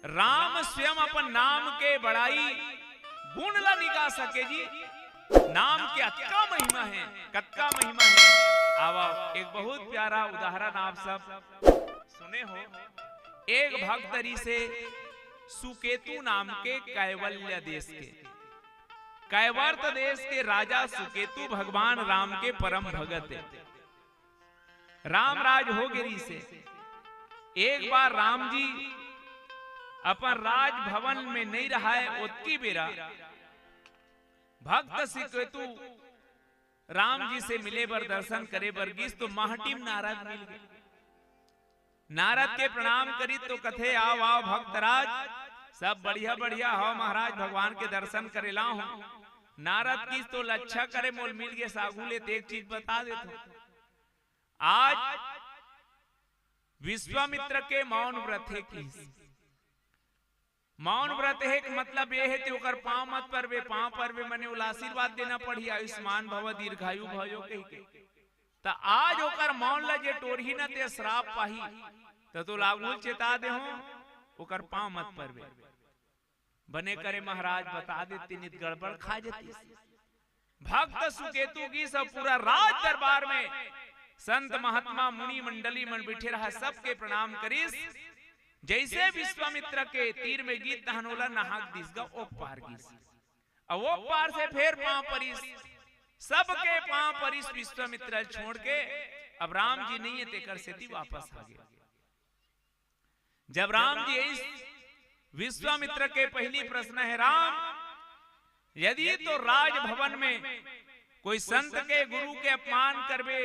राम स्वयं अपन नाम के बड़ाई गुण ला निगा सके जी। नाम के अक्का महिमा है, कक्का महिमा है। आवा एक बहुत प्यारा उदाहरण आप सब सुने हो। एक भक्त री से सुकेतु नाम के कैवल्य देश के, कैवर्त देश के राजा सुकेतु भगवान राम के परम भगत है। राम राज हो गिरी से एक बार राम जी अपन राज भवन में नहीं रहा है, उतकी बेरा भक्त सुकेतु राम जी से मिले बर दर्शन करे बरगिस तो महटीम नारद मिल गए। नारद के प्रणाम करी तो कथे आओ आओ भक्तराज, सब बढ़िया बढ़िया हो महाराज, भगवान के दर्शन करेला हूं। नारद की तो लच्छा करे मोल मिल गए सागुले तो एक चीज बता देता। आज विश्वामित्र के मौन व्रत है की मौन व्रत है मतलब ये है कि ओकर पांव मत परवे, पांव परवे मने उला आशीर्वाद देना पड़ी आयुष्मान भव दीर्घायु भयो कह के। तो आज ओकर मौन ला जे टोरही न ते श्राप पाही तो लागू चेता दे हो ओकर पांव मत परवे बने करे महाराज बता देती नित गड़बड़ खा जाती। भक्त सुकेतु की सब पूरा राज दरबार में संत महात्मा मुनि मंडली मन बैठे रहा, सबके प्रणाम करीस। जैसे विश्वामित्र के तीर में गीत तहनोला नहाक दिसगा ओ पार गीस, अब वो पार से फिर पांव परिस, सबके पांव परिस विश्वामित्र छोड़ के अब राम जी नहीं है तेकर सेती वापस आ गए। जब राम जी इस विश्वामित्र के पहली प्रश्न है, राम यदि तो राज भवन में कोई संत के गुरु के अपमान करवे